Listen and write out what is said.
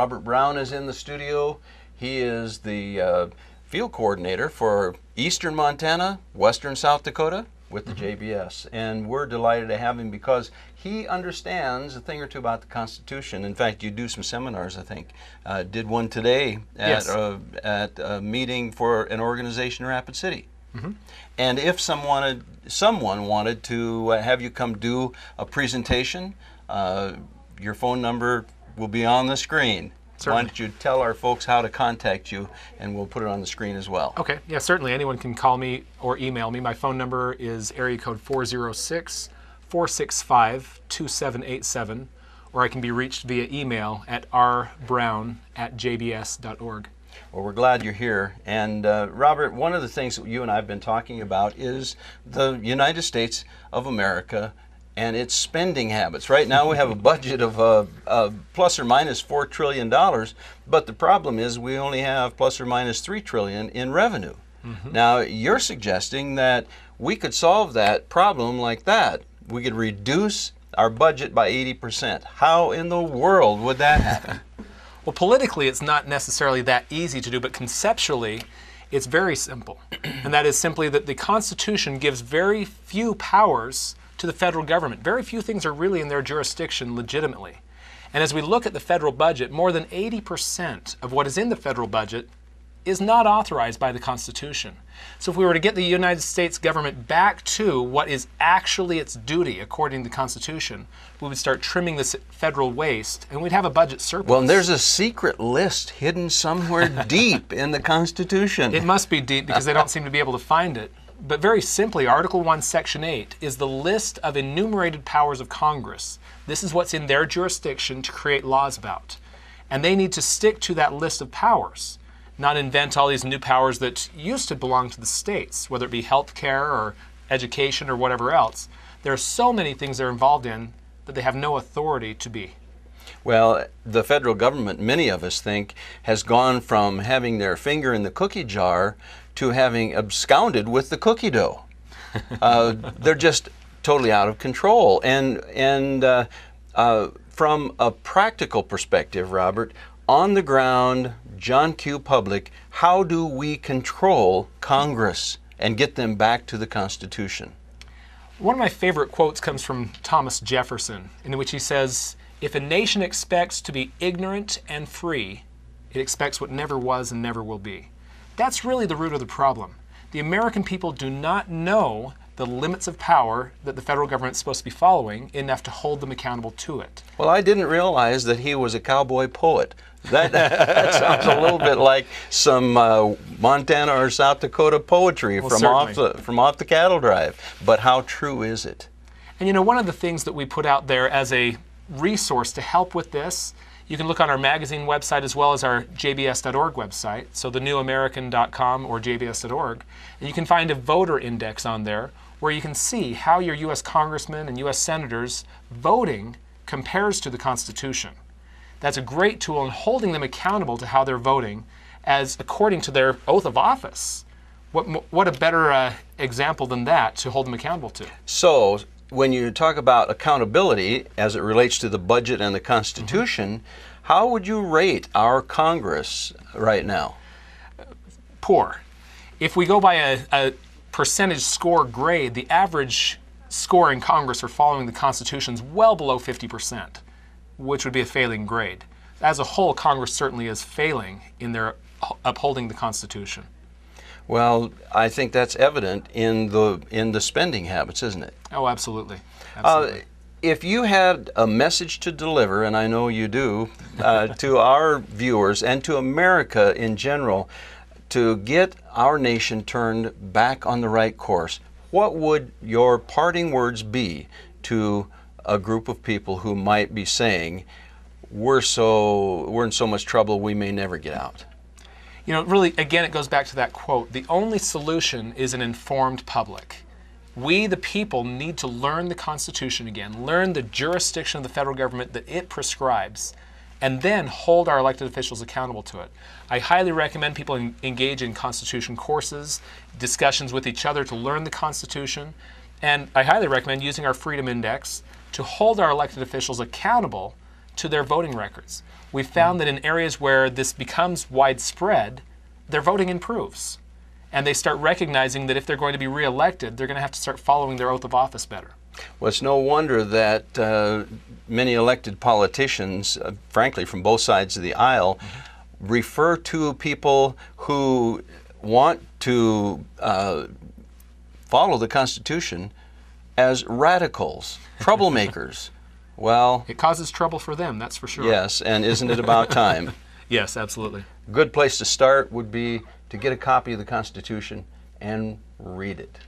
Robert Brown is in the studio. He is the field coordinator for Eastern Montana, Western South Dakota with the JBS. And we're delighted to have him because he understands a thing or two about the Constitution. In fact, you do some seminars, I think. Did one today at, at a meeting for an organization in Rapid City. And if someone wanted to have you come do a presentation, your phone number will be on the screen. Certainly. Why don't you tell our folks how to contact you, and we'll put it on the screen as well. Okay, yeah, certainly. Anyone can call me or email me. My phone number is area code 406-465-2787, or I can be reached via email at rbrown@jbs.org. Well, we're glad you're here. And Robert, one of the things that you and I have been talking about is the United States of America and its spending habits. Right now we have a budget of plus or minus $4 trillion, but the problem is we only have plus or minus $3 trillion in revenue. Now, you're suggesting that we could solve that problem like that. We could reduce our budget by 80%. How in the world would that happen? Well, politically, it's not necessarily that easy to do, but conceptually, it's very simple. And that is simply that the Constitution gives very few powers to the federal government. Very few things are really in their jurisdiction legitimately. And as we look at the federal budget, more than 80% of what is in the federal budget is not authorized by the Constitution. So if we were to get the United States government back to what is actually its duty according to the Constitution, we would start trimming this federal waste and we'd have a budget surplus. Well, there's a secret list hidden somewhere deep in the Constitution. It must be deep because they don't seem to be able to find it. But very simply, Article 1, Section 8 is the list of enumerated powers of Congress. This is what's in their jurisdiction to create laws about. And they need to stick to that list of powers, not invent all these new powers that used to belong to the states, whether it be health care or education or whatever else. There are so many things they're involved in that they have no authority to be. Well, the federal government, many of us think, has gone from having their finger in the cookie jar to having absconded with the cookie dough. They're just totally out of control. And from a practical perspective, Robert, on the ground, John Q. Public, how do we control Congress and get them back to the Constitution? One of my favorite quotes comes from Thomas Jefferson, in which he says, "If a nation expects to be ignorant and free, it expects what never was and never will be." That's really the root of the problem. The American people do not know the limits of power that the federal government is supposed to be following enough to hold them accountable to it. Well, I didn't realize that he was a cowboy poet. That sounds a little bit like some Montana or South Dakota poetry from off the cattle drive. But how true is it? And you know, one of the things that we put out there as a resource to help with this, you can look on our magazine website as well as our jbs.org website, so thenewamerican.com or jbs.org, and you can find a voter index on there where you can see how your U.S. congressmen and U.S. senators voting compares to the Constitution. That's a great tool in holding them accountable to how they're voting as according to their oath of office. What a better example than that to hold them accountable to. So, when you talk about accountability as it relates to the budget and the Constitution, how would you rate our Congress right now? Poor. If we go by a percentage score grade, the average score in Congress for following the Constitution is well below 50%, which would be a failing grade. As a whole, Congress certainly is failing in their upholding the Constitution. Well, I think that's evident in the spending habits, isn't it? Oh, absolutely. Absolutely. If you had a message to deliver, and I know you do, to our viewers and to America in general, to get our nation turned back on the right course, what would your parting words be to a group of people who might be saying, we're in so much trouble we may never get out? You know, really, again, it goes back to that quote. The only solution is an informed public. We, the people, need to learn the Constitution again, learn the jurisdiction of the federal government that it prescribes, and then hold our elected officials accountable to it. I highly recommend people engage in Constitution courses, discussions with each other to learn the Constitution, and I highly recommend using our Freedom Index to hold our elected officials accountable to their voting records. We found that in areas where this becomes widespread, their voting improves. And they start recognizing that if they're going to be reelected, they're going to have to start following their oath of office better. Well, it's no wonder that many elected politicians, frankly, from both sides of the aisle, refer to people who want to follow the Constitution as radicals, troublemakers. Well, It causes trouble for them, that's for sure. yes, and isn't it about time? Yes, absolutely. A good place to start would be to get a copy of the Constitution and read it.